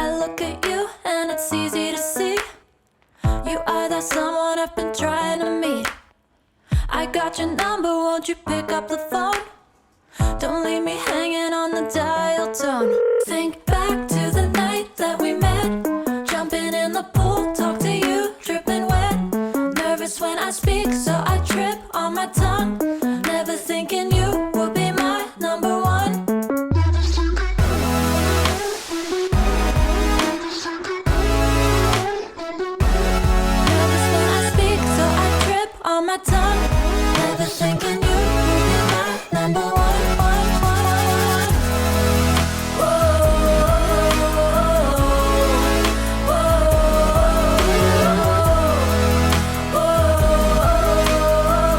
I look at you and it's easy to see. You are that someone I've been trying to meet. I got your number, won't you pick up the phone? Don't leave me hanging on the dial